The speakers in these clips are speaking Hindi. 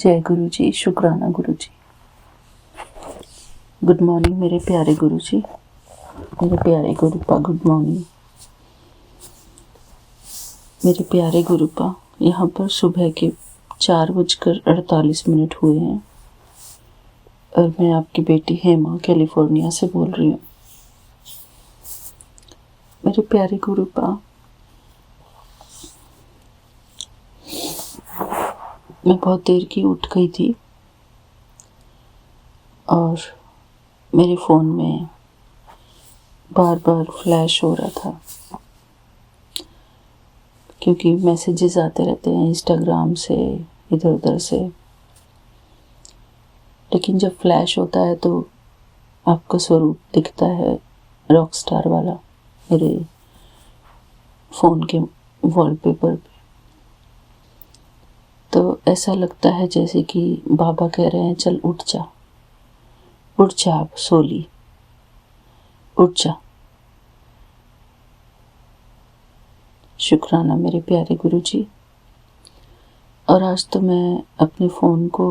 जय गुरु जी, शुक्राना गुरु जी। गुड मॉर्निंग मेरे प्यारे गुरु जी, मेरे प्यारे गुरुपा, गुड मॉर्निंग मेरे प्यारे गुरुपा। यहाँ पर सुबह के 4:48 हुए हैं और मैं आपकी बेटी हेमा कैलिफोर्निया से बोल रही हूँ। मेरे प्यारे गुरुपा, मैं बहुत देर की उठ गई थी और मेरे फ़ोन में बार बार फ्लैश हो रहा था क्योंकि मैसेजेस आते रहते हैं इंस्टाग्राम से, इधर उधर से। लेकिन जब फ्लैश होता है तो आपका स्वरूप दिखता है रॉक स्टार वाला मेरे फ़ोन के वॉलपेपर पे। तो ऐसा लगता है जैसे कि बाबा कह रहे हैं, चल उठ जा, उठ जा, आप सोली, उठ जा। शुक्राना मेरे प्यारे गुरु जी। और आज तो मैं अपने फ़ोन को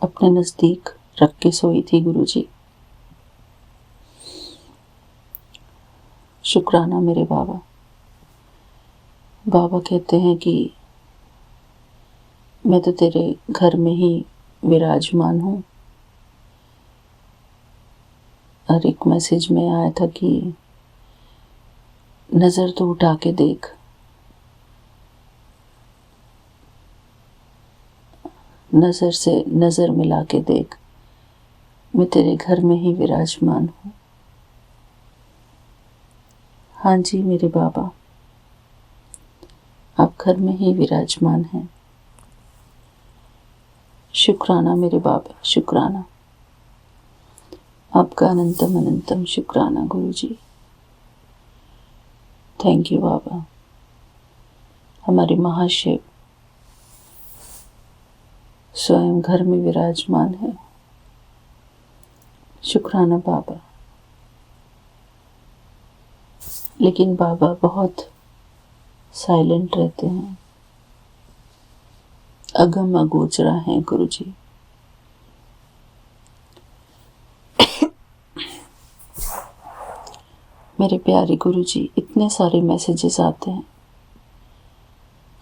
अपने नज़दीक रख के सोई थी गुरु जी। शुक्राना मेरे बाबा। बाबा कहते हैं कि मैं तो तेरे घर में ही विराजमान हूँ। और एक मैसेज में आया था कि नज़र तो उठा के देख, नज़र से नज़र मिला के देख, मैं तेरे घर में ही विराजमान हूँ। हाँ जी मेरे बाबा, आप घर में ही विराजमान हैं। शुक्राना मेरे बाबा, शुक्राना आपका अनंतम अनंतम शुक्राना गुरु जी। थैंक यू बाबा। हमारे महाशिव स्वयं घर में विराजमान है। शुक्राना बाबा। लेकिन बाबा बहुत साइलेंट रहते हैं, अगम अगोचरा हैं गुरु जी। मेरे प्यारे गुरु जी, इतने सारे मैसेजेस आते हैं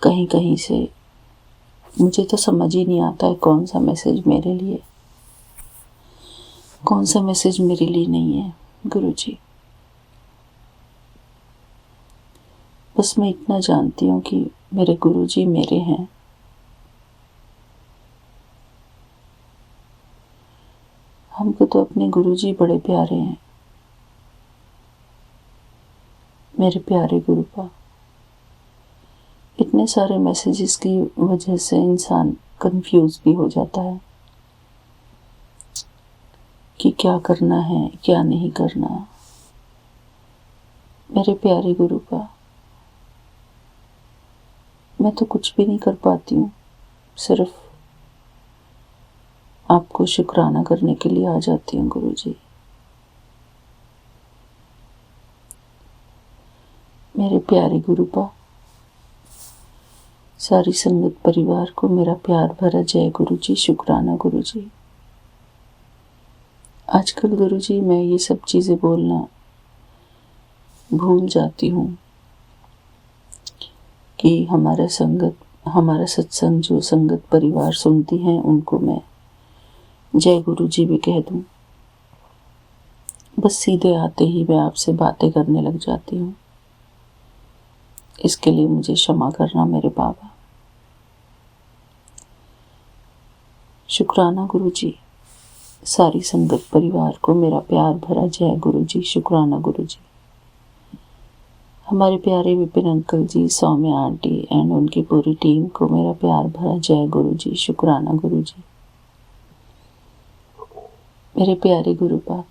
कहीं कहीं से, मुझे तो समझ ही नहीं आता है कौन सा मैसेज मेरे लिए, कौन सा मैसेज मेरे लिए नहीं है गुरु जी। बस मैं इतना जानती हूँ कि मेरे गुरु जी मेरे हैं। हमको तो अपने गुरु जी बड़े प्यारे हैं मेरे प्यारे गुरुपा। इतने सारे मैसेजेस की वजह से इंसान कंफ्यूज भी हो जाता है कि क्या करना है, क्या नहीं करना। मेरे प्यारे गुरुपा, मैं तो कुछ भी नहीं कर पाती हूँ, सिर्फ आपको शुक्राना करने के लिए आ जाती हूँ गुरु जी। मेरे प्यारे गुरुपा, सारी संगत परिवार को मेरा प्यार भरा जय गुरु जी, शुक्राना गुरु जी। आजकल गुरु जी मैं ये सब चीज़ें बोलना भूल जाती हूँ कि हमारा सत्संग जो संगत परिवार सुनती हैं उनको मैं जय गुरु जी भी कह दूँ। बस सीधे आते ही मैं आपसे बातें करने लग जाती हूँ। इसके लिए मुझे क्षमा करना मेरे बाबा। शुक्राना गुरु जी। सारी संगत परिवार को मेरा प्यार भरा जय गुरु जी, शुक्राना गुरु जी। हमारे प्यारे Vipin uncle ji, Saumya aunty and उनकी पूरी टीम को मेरा प्यार भरा जय गुरु जी, शुक्राना गुरु जी। मेरे प्यारे गुरुपा,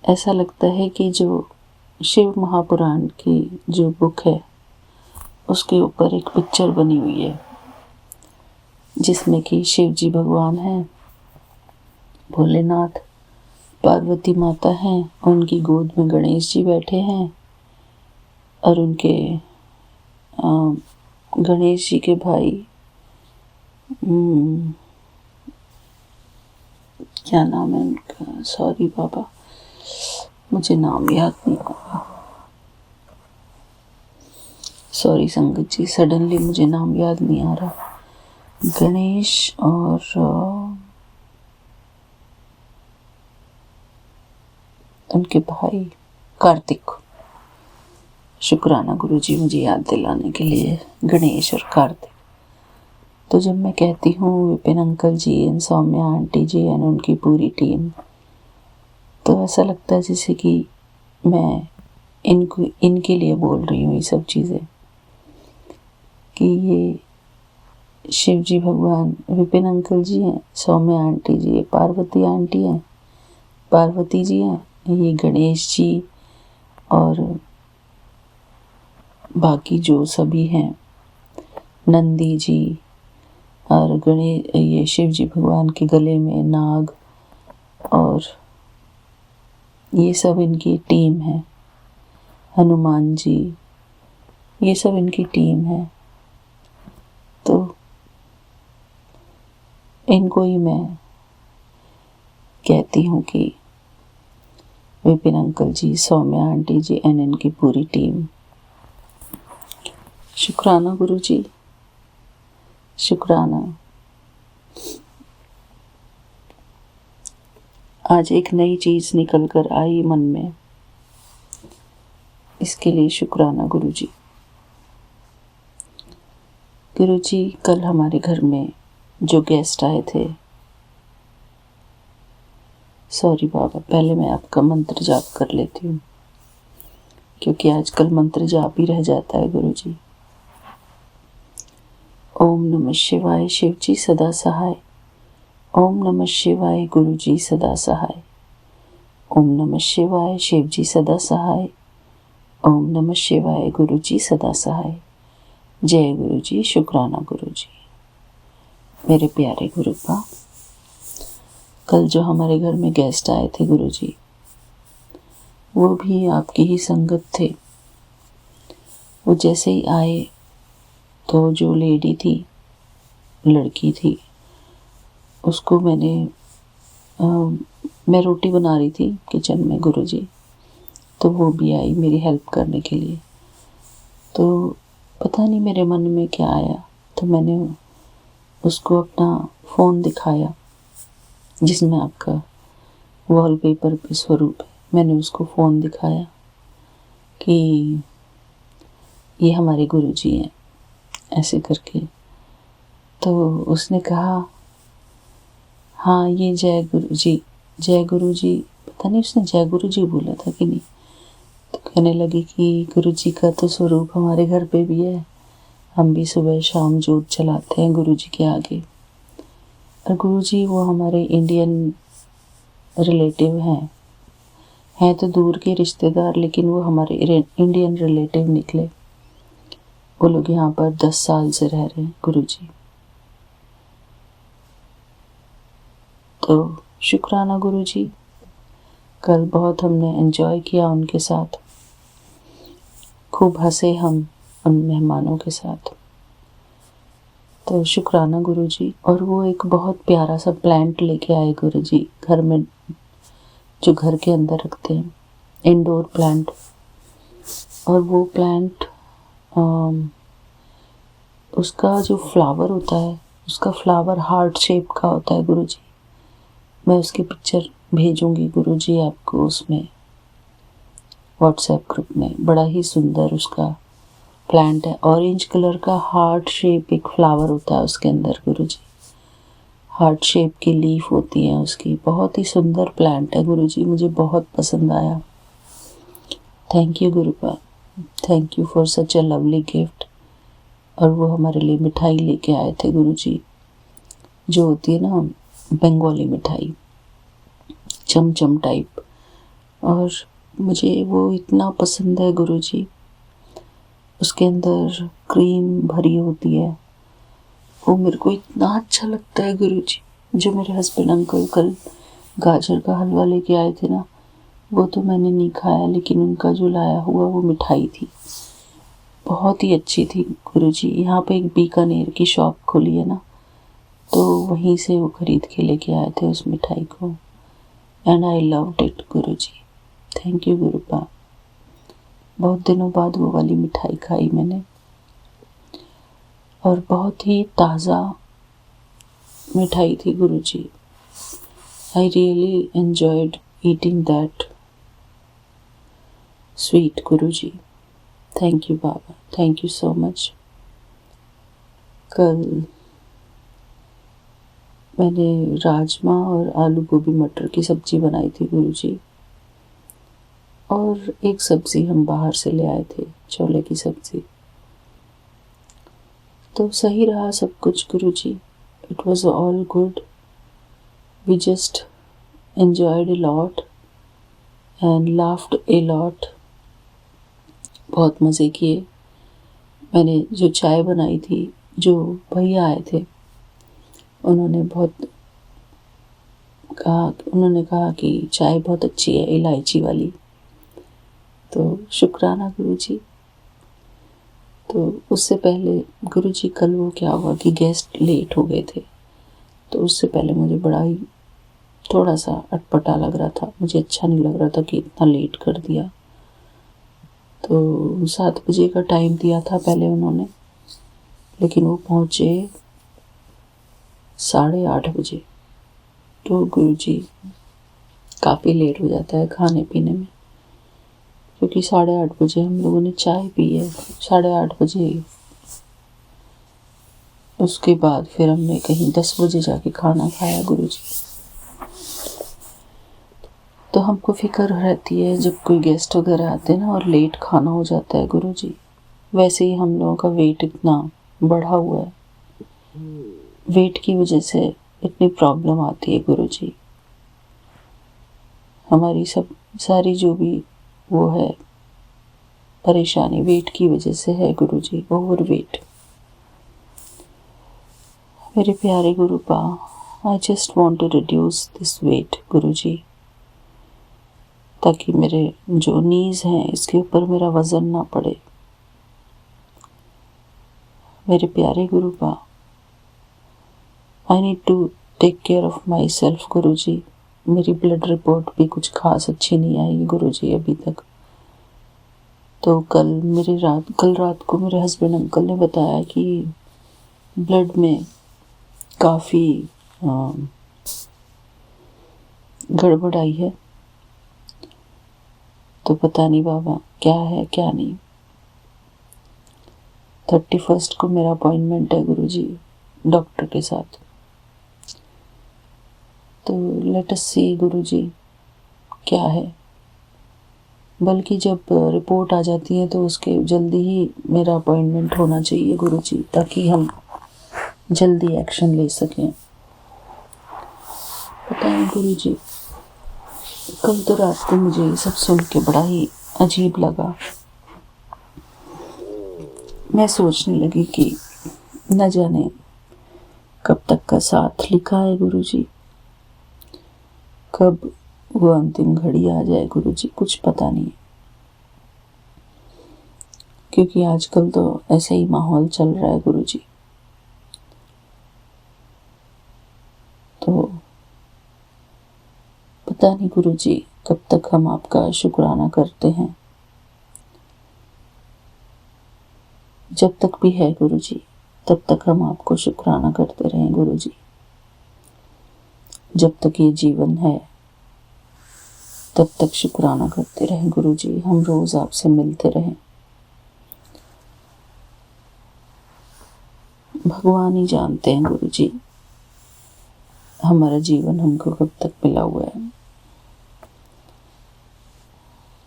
ऐसा लगता है कि जो शिव महापुराण की जो बुक है उसके ऊपर एक पिक्चर बनी हुई है जिसमें कि शिव जी भगवान हैं, भोलेनाथ, पार्वती माता हैं, उनकी गोद में गणेश जी बैठे हैं और उनके गणेश जी के भाई, क्या नाम है उनका, सॉरी बाबा, मुझे नाम याद नहीं होगा, सॉरी संगत जी, सडनली मुझे नाम याद नहीं आ रहा। गणेश और उनके भाई कार्तिक। शुक्राना गुरुजी मुझे याद दिलाने के लिए, गणेश और कार्तिक। तो जब मैं कहती हूँ Vipin uncle ji and Saumya aunty ji and उनकी पूरी टीम, तो ऐसा लगता है जैसे कि मैं इनके लिए बोल रही हूँ ये सब चीज़ें, कि ये शिव जी भगवान, विपिन अंकल जी हैं, सौम्या आंटी जी, पार्वती आंटी हैं, पार्वती जी हैं, ये गणेश जी और बाकी जो सभी हैं, नंदी जी, और गणेश, ये शिव जी भगवान के गले में नाग, और ये सब इनकी टीम है, हनुमान जी, ये सब इनकी टीम है। तो इनको ही मैं कहती हूँ कि Vipin uncle ji, Saumya aunty ji and इनकी पूरी टीम। शुक्राना गुरु जी, शुक्राना। आज एक नई चीज निकल कर आई मन में, इसके लिए शुक्राना गुरु जी। गुरु जी, कल हमारे घर में जो गेस्ट आए थे, सॉरी बाबा, पहले मैं आपका मंत्र जाप कर लेती हूँ, क्योंकि आजकल मंत्र जाप ही रह जाता है गुरु जी। ओम नमः शिवाय, शिव जी सदा सहाय। ओम नमः शिवाय, गुरु जी सदा सहाय। ओम नमः शिवाय, शिव जी सदा सहाय। ओम नमः शिवाय, गुरु जी सदा सहाय। जय गुरु जी, शुक्राना गुरु जी। मेरे प्यारे गुरुपा, कल जो हमारे घर में गेस्ट आए थे गुरु जी, वो भी आपकी ही संगत थे। वो जैसे ही आए तो जो लेडी थी, लड़की थी, उसको मैं रोटी बना रही थी किचन में गुरु जी, तो वो भी आई मेरी हेल्प करने के लिए। तो पता नहीं मेरे मन में क्या आया, तो मैंने उसको अपना फ़ोन दिखाया जिसमें आपका वॉलपेपर पे स्वरूप है। मैंने उसको फ़ोन दिखाया कि ये हमारे गुरु जी हैं, ऐसे करके। तो उसने कहा हाँ ये जय गुरु जी, जय गुरु जी, पता नहीं उसने जय गुरु जी बोला था कि नहीं। तो कहने लगी कि गुरु जी का तो स्वरूप हमारे घर पे भी है, हम भी सुबह शाम जोत जलाते हैं गुरु जी के आगे। और गुरु जी वो हमारे इंडियन रिलेटिव हैं तो दूर के रिश्तेदार, लेकिन वो हमारे इंडियन रिलेटिव निकले। वो लोग यहाँ पर 10 साल से रह रहे हैं गुरु जी। तो शुक्राना गुरु जी, कल बहुत हमने एंजॉय किया उनके साथ, खूब हंसे हम उन मेहमानों के साथ। तो शुक्राना गुरु जी। और वो एक बहुत प्यारा सा प्लांट लेके आए गुरु जी, घर में जो घर के अंदर रखते हैं, इंडोर प्लांट। और वो प्लांट उसका जो फ्लावर होता है, उसका फ्लावर हार्ट शेप का होता है गुरु जी। मैं उसकी पिक्चर भेजूंगी गुरु जी आपको, उसमें व्हाट्सएप ग्रुप में। बड़ा ही सुंदर उसका प्लांट है, ऑरेंज कलर का हार्ट शेप एक फ्लावर होता है उसके अंदर गुरु जी। हार्ट शेप की लीफ होती है उसकी, बहुत ही सुंदर प्लांट है गुरु जी, मुझे बहुत पसंद आया। Thank you गुरुपा, thank you for such a lovely gift. और वो हमारे लिए मिठाई लेके आए थे गुरु जी, जो होती है ना बंगाली मिठाई, चमचम टाइप। और मुझे वो इतना पसंद है गुरु जी, उसके अंदर क्रीम भरी होती है, वो मेरे को इतना अच्छा लगता है गुरु जी। जो मेरे हस्बैंड अंकल कल गाजर का हलवा लेके आए थे ना, वो तो मैंने नहीं खाया, लेकिन उनका जो लाया हुआ वो मिठाई थी, बहुत ही अच्छी थी गुरुजी। यहाँ पे एक बीकानेर की शॉप खुली है ना, तो वहीं से वो खरीद के लेके आए थे उस मिठाई को, and I loved it Guruji. Thank you Gurupa. बहुत दिनों बाद वो वाली मिठाई खाई मैंने, और बहुत ही ताज़ा मिठाई थी Guruji. I really enjoyed eating that sweet Guruji. Thank you Baba, thank you so much. कल मैंने राजमा और आलू गोभी मटर की सब्जी बनाई थी गुरुजी, और एक सब्ज़ी हम बाहर से ले आए थे, छोले की सब्ज़ी। तो सही रहा सब कुछ Guruji. It was all good. We just enjoyed a lot and laughed a lot. बहुत मज़े किए। मैंने जो चाय बनाई थी, जो भैया आए थे, उन्होंने कहा कि चाय बहुत अच्छी है, इलायची वाली। तो शुक्राना गुरुजी। तो उससे पहले गुरुजी कल वो क्या हुआ कि गेस्ट लेट हो गए थे, तो उससे पहले मुझे बड़ा ही थोड़ा सा अटपटा लग रहा था। मुझे अच्छा नहीं लग रहा था कि इतना लेट कर दिया। तो 7 बजे का टाइम दिया था पहले उन्होंने, लेकिन वो पहुँचे 8:30 बजे। तो गुरुजी काफ़ी लेट हो जाता है खाने पीने में, क्योंकि 8:30 बजे हम लोगों ने चाय पी है। 8:30 बजे उसके बाद फिर हमने कहीं 10 बजे जाके खाना खाया गुरुजी। तो हमको फिक्र रहती है जब कोई गेस्ट वगैरह आते हैं ना और लेट खाना हो जाता है गुरुजी। वैसे ही हम लोगों का वेट इतना बढ़ा हुआ है, वेट की वजह से इतनी प्रॉब्लम आती है गुरुजी। हमारी सब सारी जो भी वो है परेशानी वेट की वजह से है गुरुजी, ओवर वेट। मेरे प्यारे Gurupa, I just want to reduce this weight Guruji, ताकि मेरे जो नीज हैं इसके ऊपर मेरा वज़न ना पड़े। मेरे प्यारे Gurupa, I need to take care of myself Guruji. मेरी ब्लड रिपोर्ट भी कुछ खास अच्छी नहीं आई गुरुजी अभी तक। तो कल रात को मेरे हस्बैंड अंकल ने बताया कि ब्लड में काफ़ी गड़बड़ आई है। तो पता नहीं बाबा क्या है क्या नहीं। 31 को मेरा अपॉइंटमेंट है गुरुजी डॉक्टर के साथ। तो लेट अस सी गुरुजी क्या है। बल्कि जब रिपोर्ट आ जाती है तो उसके जल्दी ही मेरा अपॉइंटमेंट होना चाहिए गुरुजी, ताकि हम जल्दी एक्शन ले सकें। पता है गुरुजी, कल तो रात को मुझे ये सब सुन के बड़ा ही अजीब लगा। मैं सोचने लगी कि न जाने कब तक का साथ लिखा है गुरुजी, कब वो अंतिम घड़ी आ जाए गुरुजी, कुछ पता नहीं। क्योंकि आजकल तो ऐसे ही माहौल चल रहा है गुरुजी। तो पता नहीं गुरुजी कब तक हम आपका शुक्राना करते हैं। जब तक भी है गुरुजी तब तक हम आपको शुक्राना करते रहें गुरुजी। जब तक ये जीवन है तब तक शुक्राना करते रहें गुरुजी। हम रोज आपसे मिलते रहें। भगवान ही जानते हैं गुरुजी हमारा जीवन हमको कब तक मिला हुआ है।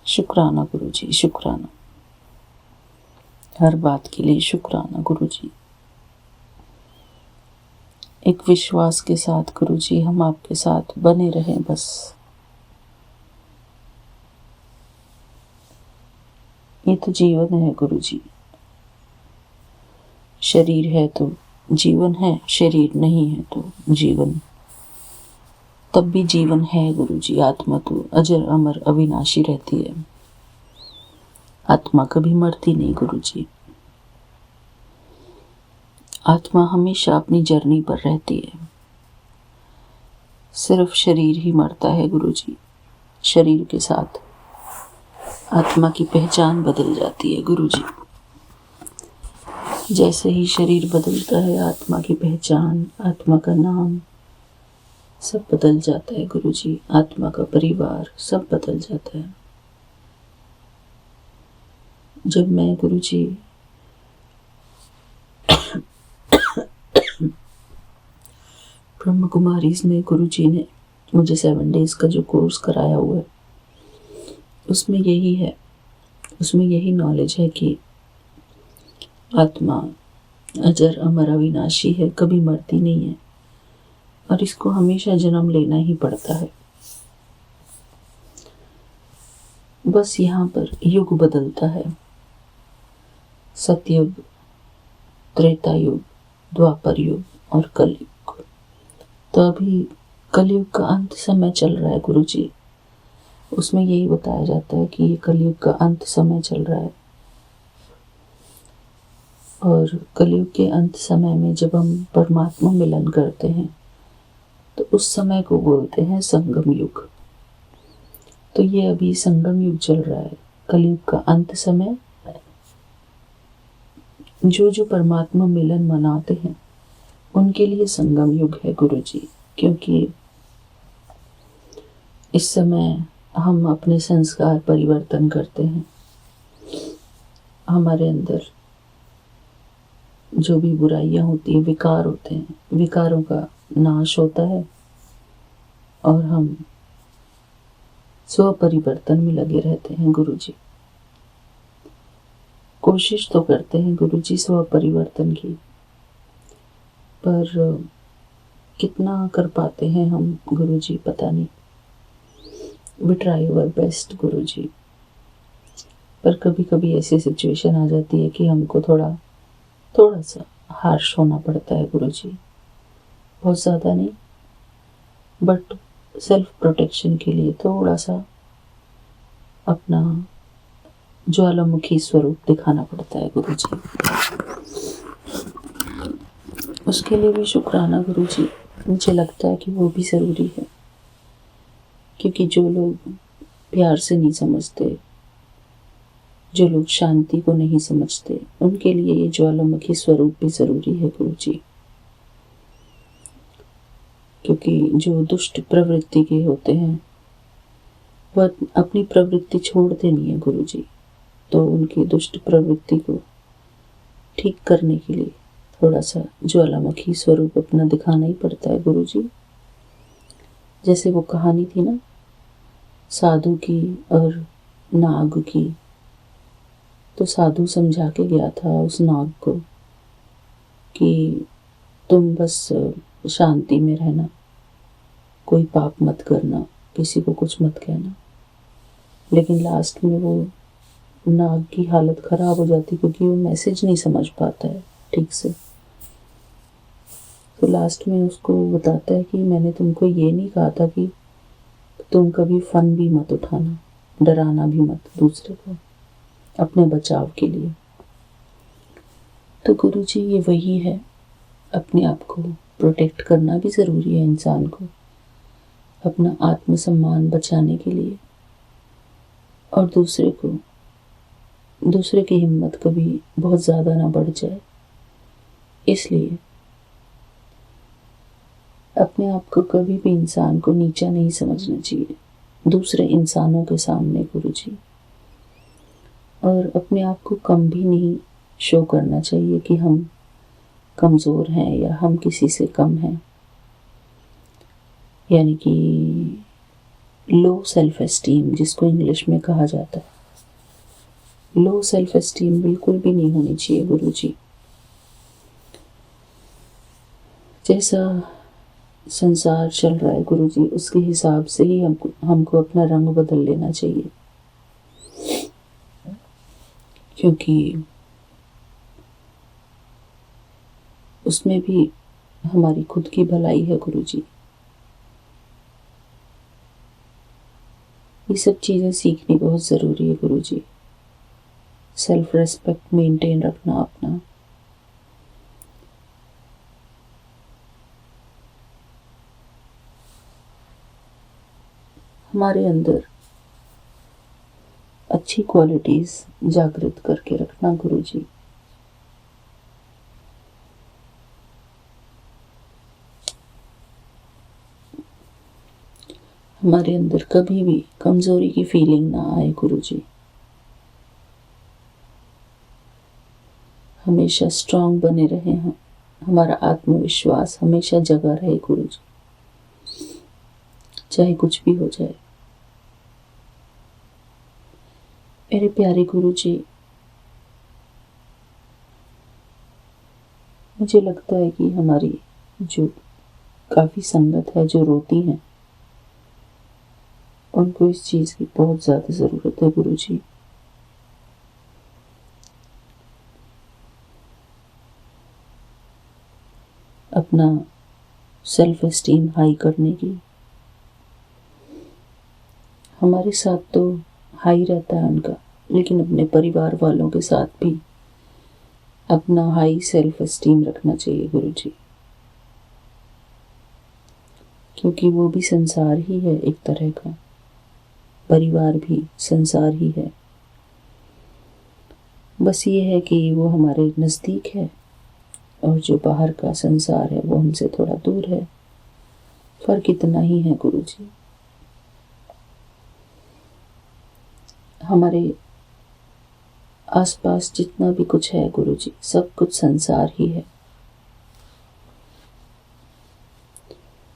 शुक्राना गुरुजी, शुक्राना, हर बात के लिए शुक्राना गुरुजी। एक विश्वास के साथ गुरुजी हम आपके साथ बने रहें बस। ये तो जीवन है गुरुजी। शरीर है तो जीवन है, शरीर नहीं है तो जीवन तब भी जीवन है गुरुजी। आत्मा तो अजर अमर अविनाशी रहती है। आत्मा कभी मरती नहीं गुरुजी। आत्मा हमेशा अपनी जर्नी पर रहती है। सिर्फ शरीर ही मरता है गुरुजी। शरीर के साथ आत्मा की पहचान बदल जाती है गुरुजी। जैसे ही शरीर बदलता है, आत्मा की पहचान, आत्मा का नाम सब बदल जाता है गुरुजी। आत्मा का परिवार सब बदल जाता है। जब मैं गुरुजी ब्रह्म कुमारीज में गुरुजी ने मुझे 7 डेज का जो कोर्स कराया हुआ है, उसमें यही है, उसमें यही नॉलेज है कि आत्मा अजर अमर अविनाशी है, कभी मरती नहीं है और इसको हमेशा जन्म लेना ही पड़ता है। बस यहाँ पर युग बदलता है, सतयुग, त्रेता युग, द्वापर युग और कलयुग। तो अभी कलयुग का अंत समय चल रहा है गुरुजी। उसमें यही बताया जाता है कि ये कलयुग का अंत समय चल रहा है और कलयुग के अंत समय में जब हम परमात्मा मिलन करते हैं तो उस समय को बोलते हैं संगम युग। तो ये अभी संगम युग चल रहा है, कलयुग का अंत समय। जो जो परमात्मा मिलन मनाते हैं उनके लिए संगम युग है गुरुजी, क्योंकि इस समय हम अपने संस्कार परिवर्तन करते हैं। हमारे अंदर जो भी बुराइयां होती हैं, विकार होते हैं, विकारों का नाश होता है और हम स्व परिवर्तन में लगे रहते हैं गुरुजी। कोशिश तो करते हैं गुरुजी स्व परिवर्तन की, पर कितना कर पाते हैं हम गुरुजी पता नहीं। वी ट्राई अवर बेस्ट गुरुजी, पर कभी कभी ऐसी सिचुएशन आ जाती है कि हमको थोड़ा सा हार्श होना पड़ता है गुरुजी। बहुत ज़्यादा नहीं, बट सेल्फ प्रोटेक्शन के लिए थोड़ा सा अपना ज्वालामुखी स्वरूप दिखाना पड़ता है गुरुजी। उसके लिए भी शुक्राना गुरुजी। मुझे लगता है कि वो भी ज़रूरी है, क्योंकि जो लोग प्यार से नहीं समझते, जो लोग शांति को नहीं समझते, उनके लिए ये ज्वालामुखी स्वरूप भी ज़रूरी है गुरुजी। क्योंकि जो दुष्ट प्रवृत्ति के होते हैं वह अपनी प्रवृत्ति छोड़ते नहीं है गुरुजी। तो उनकी दुष्ट प्रवृत्ति को ठीक करने के लिए थोड़ा सा ज्वालामुखी स्वरूप अपना दिखाना ही पड़ता है गुरुजी। जैसे वो कहानी थी ना साधु की और नाग की, तो साधु समझा के गया था उस नाग को कि तुम बस शांति में रहना, कोई पाप मत करना, किसी को कुछ मत कहना। लेकिन लास्ट में वो नाग की हालत खराब हो जाती, क्योंकि वो मैसेज नहीं समझ पाता है ठीक से। तो लास्ट में उसको बताता है कि मैंने तुमको ये नहीं कहा था कि तुम कभी फन भी मत उठाना, डराना भी मत दूसरे को, अपने बचाव के लिए। तो गुरुजी ये वही है, अपने आप को प्रोटेक्ट करना भी ज़रूरी है इंसान को, अपना आत्मसम्मान बचाने के लिए, और दूसरे की हिम्मत कभी बहुत ज़्यादा ना बढ़ जाए। इसलिए अपने आप को कभी भी इंसान को नीचा नहीं समझना चाहिए दूसरे इंसानों के सामने गुरुजी, और अपने आप को कम भी नहीं शो करना चाहिए कि हम कमज़ोर हैं या हम किसी से कम हैं, यानी कि लो सेल्फ एस्टीम जिसको इंग्लिश में कहा जाता है। लो सेल्फ एस्टीम बिल्कुल भी नहीं होनी चाहिए गुरुजी। जैसा संसार चल रहा है गुरुजी, उसके हिसाब से ही हमको अपना रंग बदल लेना चाहिए, क्योंकि उसमें भी हमारी खुद की भलाई है गुरुजी। ये सब चीज़ें सीखनी बहुत ज़रूरी है गुरुजी। सेल्फ रेस्पेक्ट मेंटेन रखना अपना, हमारे अंदर अच्छी क्वालिटीज जागृत करके रखना गुरु जी। हमारे अंदर कभी भी कमजोरी की फीलिंग ना आए गुरु जी। हमेशा स्ट्रांग बने रहे हम, हमारा आत्मविश्वास हमेशा जगा रहे गुरु जी, चाहे कुछ भी हो जाए। मेरे प्यारे गुरु जी, मुझे लगता है कि हमारी जो काफ़ी संगत है, जो रोती हैं, उनको इस चीज़ की बहुत ज़्यादा ज़रूरत है गुरु जी। अपना सेल्फ एस्टीम हाई करने की। हमारे साथ तो हाई रहता है उनका, लेकिन अपने परिवार वालों के साथ भी अपना हाई सेल्फ एस्टीम रखना चाहिए गुरु जी, क्योंकि वो भी संसार ही है एक तरह का, परिवार भी संसार ही है। बस ये है कि वो हमारे नज़दीक है और जो बाहर का संसार है वो हमसे थोड़ा दूर है। फर्क इतना ही है गुरु जी। हमारे आसपास जितना भी कुछ है गुरु जी, सब कुछ संसार ही है।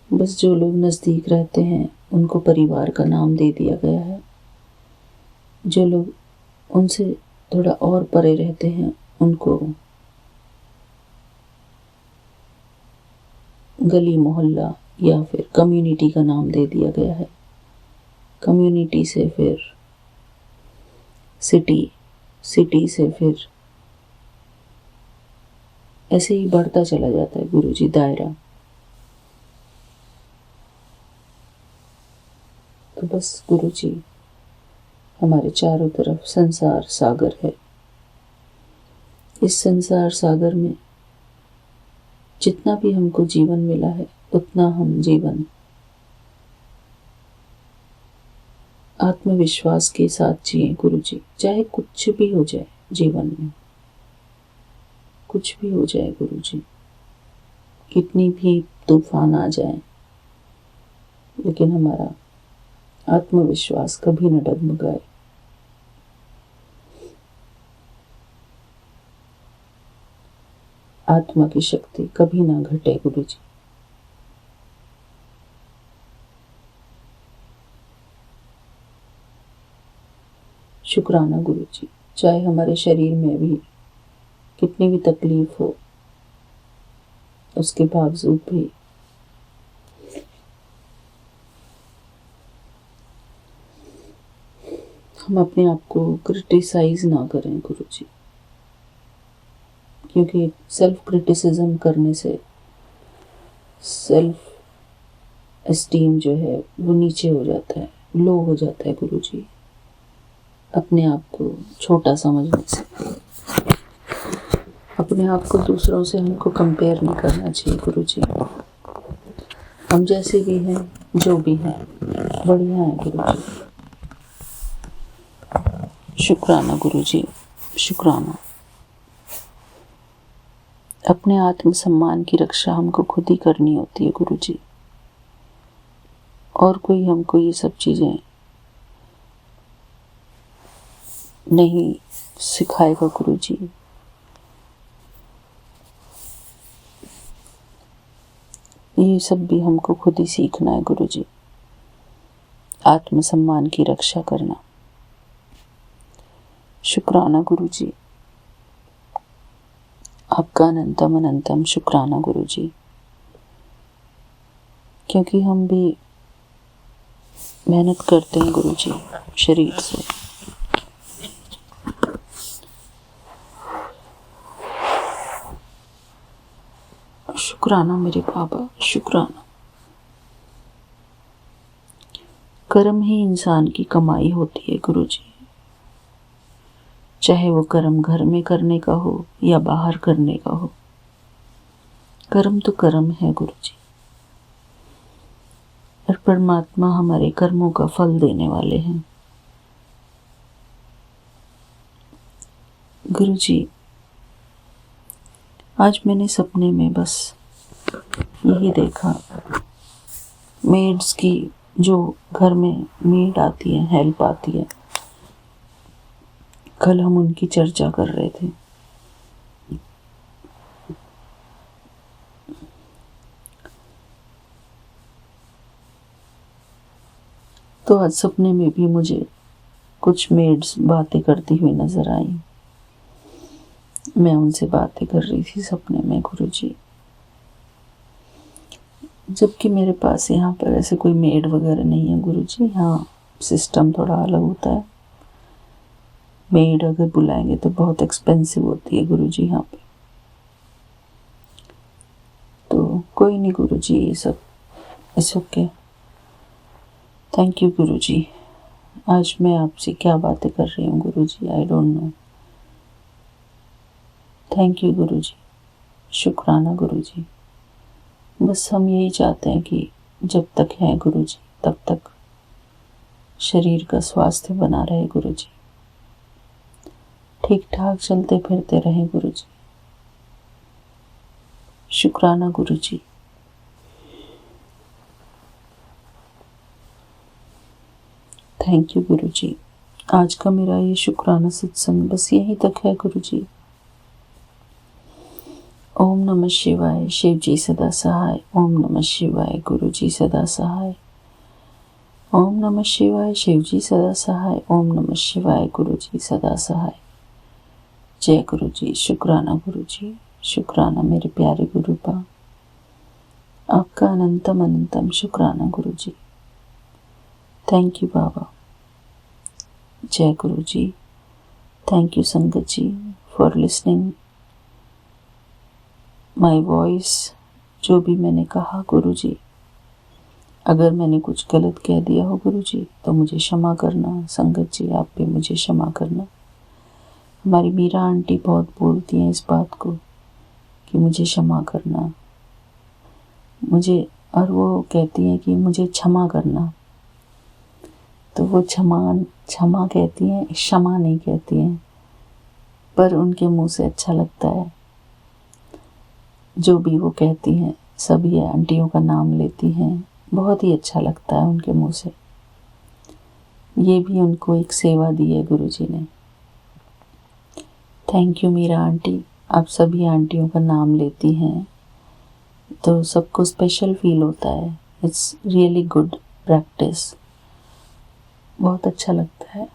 बस जो लोग नज़दीक रहते हैं उनको परिवार का नाम दे दिया गया है। जो लोग उनसे थोड़ा और परे रहते हैं उनको गली मोहल्ला या फिर कम्युनिटी का नाम दे दिया गया है। कम्युनिटी से फिर सिटी, सिटी से फिर ऐसे ही बढ़ता चला जाता है गुरु जी दायरा। तो बस गुरु जी, हमारे चारों तरफ संसार सागर है। इस संसार सागर में जितना भी हमको जीवन मिला है उतना हम जीवन आत्मविश्वास के साथ जिए गुरु जी। चाहे कुछ भी हो जाए जीवन में, कुछ भी हो जाए गुरु जी, कितनी भी तूफान आ जाए, लेकिन हमारा आत्मविश्वास कभी न डगमगाए। आत्मा की शक्ति कभी ना घटे गुरु जी। शुक्राना गुरु जी, चाहे हमारे शरीर में भी कितनी भी तकलीफ हो, उसके बावजूद भी हम अपने आप को क्रिटिसाइज ना करें गुरु जी, क्योंकि सेल्फ क्रिटिसिज्म करने से सेल्फ एस्टीम जो है वो नीचे हो जाता है, लो हो जाता है गुरु जी। अपने आप को छोटा समझने से, अपने आप को दूसरों से हमको कंपेयर नहीं करना चाहिए गुरु जी। हम जैसे भी हैं, जो भी हैं, बढ़िया है गुरु जी। शुक्राना गुरु जी, शुक्राना। अपने आत्मसम्मान की रक्षा हमको खुद ही करनी होती है गुरु जी, और कोई हमको ये सब चीज़ें नहीं सिखाएगा गुरु जी। ये सब भी हमको खुद ही सीखना है गुरु जी, आत्मसम्मान की रक्षा करना। शुक्राना गुरु जी, आपका अनंतम अनंतम शुक्राना गुरु जी, क्योंकि हम भी मेहनत करते हैं गुरु जी शरीर से। शुक्राना मेरे बाबा, शुक्राना। कर्म ही इंसान की कमाई होती है गुरु जी, चाहे वो कर्म घर में करने का हो या बाहर करने का हो। कर्म तो कर्म है गुरु जी। और परमात्मा हमारे कर्मों का फल देने वाले हैं। गुरुजी, आज मैंने सपने में बस यही देखा, मेड्स की, जो घर में मेड आती है, हेल्प आती है, कल हम उनकी चर्चा कर रहे थे। तो आज सपने में भी मुझे कुछ मेड्स बातें करती हुई नजर आई। मैं उनसे बातें कर रही थी सपने में गुरुजी, जबकि मेरे पास यहाँ पर ऐसे कोई मेड वगैरह नहीं है गुरुजी। हाँ, सिस्टम थोड़ा अलग होता है। मेड अगर बुलाएंगे तो बहुत एक्सपेंसिव होती है गुरुजी यहाँ पे। तो कोई नहीं गुरुजी, ये सब it's okay. Thank you Guruji. आज मैं आपसे क्या बातें कर रही हूँ Guruji, I don't know. Thank you Guruji, शुक्राना गुरुजी। बस हम यही चाहते हैं कि जब तक है गुरुजी तब तक शरीर का स्वास्थ्य बना रहे गुरुजी, ठीक ठाक चलते फिरते रहे गुरुजी। शुक्राना गुरुजी। Thank you Guruji. आज का मेरा ये शुक्राना सत्संग बस यहीं तक है गुरुजी। ओम नमः शिवाय, शिव जी सदा सहाय। ओम नमः शिवाय, गुरु जी सदा सहाय। ओम नमः शिवाय, शिव जी सदा सहाय। ओम नमः शिवाय, गुरु जी सदा सहाय। जय गुरु जी। शुक्राना गुरु जी, शुक्राना मेरे प्यारे गुरु पा, आपका अनंतम अनंतम शुक्राना गुरु जी। थैंक यू बाबा। जय गुरु जी। थैंक यू संगत जी फॉर लिसनिंग माई वॉइस। जो भी मैंने कहा गुरुजी, अगर मैंने कुछ गलत कह दिया हो गुरुजी तो मुझे क्षमा करना। संगत जी आप भी मुझे क्षमा करना। हमारी मीरा आंटी बहुत बोलती हैं इस बात को कि मुझे क्षमा करना मुझे, और वो कहती हैं कि मुझे क्षमा करना। तो वो क्षमा कहती हैं, क्षमा नहीं कहती हैं, पर उनके मुंह से अच्छा लगता है जो भी वो कहती हैं। सभी आंटियों का नाम लेती हैं, बहुत ही अच्छा लगता है उनके मुंह से। ये भी उनको एक सेवा दी है गुरुजी ने। Thank you Meera aunty. आप सभी आंटियों का नाम लेती हैं तो सबको स्पेशल फील होता है। इट्स रियली गुड प्रैक्टिस, बहुत अच्छा लगता है।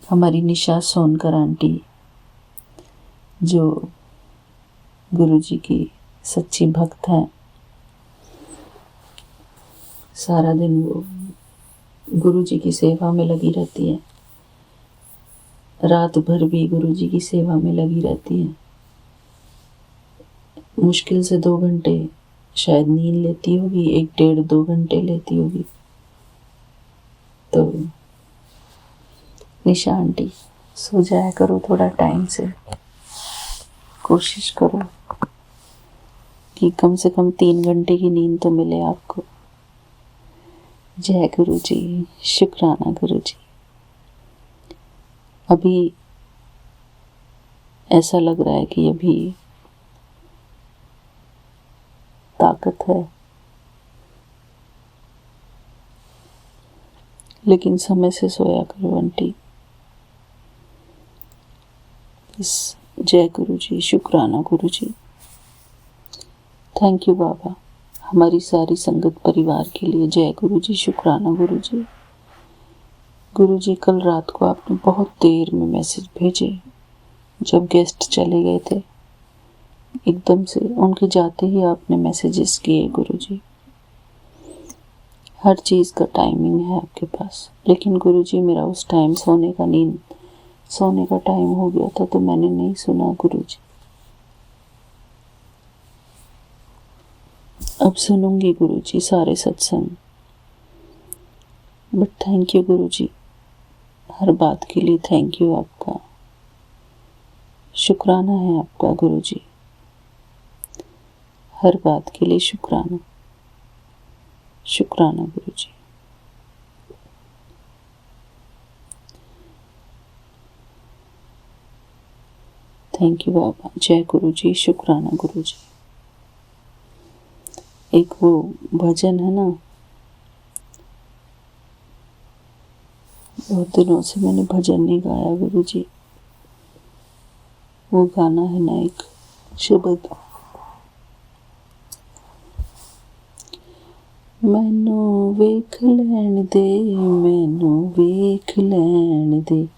हमारी निशा सोनकर आंटी, जो गुरुजी की सच्ची भक्त हैं, सारा दिन वो गुरुजी की सेवा में लगी रहती है, रात भर भी गुरुजी की सेवा में लगी रहती है। मुश्किल से 2 घंटे शायद नींद लेती होगी, 1-1.5-2 घंटे लेती होगी। तो निशा आंटी सो जाया करो थोड़ा टाइम से, कोशिश करो कि कम से कम 3 घंटे की नींद तो मिले आपको। जय गुरु जी। शुक्राना गुरु जी। अभी ऐसा लग रहा है कि अभी ताकत है, लेकिन समय से सोया करो आंटी। बस जय गुरु जी। शुक्राना गुरु जी। थैंक यू बाबा, हमारी सारी संगत परिवार के लिए जय गुरु जी। शुक्राना गुरु जी। गुरु जी कल रात को आपने बहुत देर में मैसेज भेजे, जब गेस्ट चले गए थे एकदम से, उनके जाते ही आपने मैसेजेस किए गुरु जी। हर चीज़ का टाइमिंग है आपके पास, लेकिन गुरु जी मेरा उस टाइम सोने का टाइम हो गया था तो मैंने नहीं सुना गुरुजी। अब सुनूंगी गुरुजी सारे सत्संग। बट थैंक यू गुरुजी, हर बात के लिए थैंक यू आपका, शुक्राना है आपका गुरुजी। हर बात के लिए शुक्राना। शुक्राना गुरु जी। थैंक यू बाबा। जय गुरु जी। शुक्राना गुरु जी। एक वो भजन है ना, बहुत दिनों से मैंने भजन नहीं गाया गुरु जी। वो गाना है ना एक शब्द, मैनू वेख लैण दे, मैनू वेख लैण दे,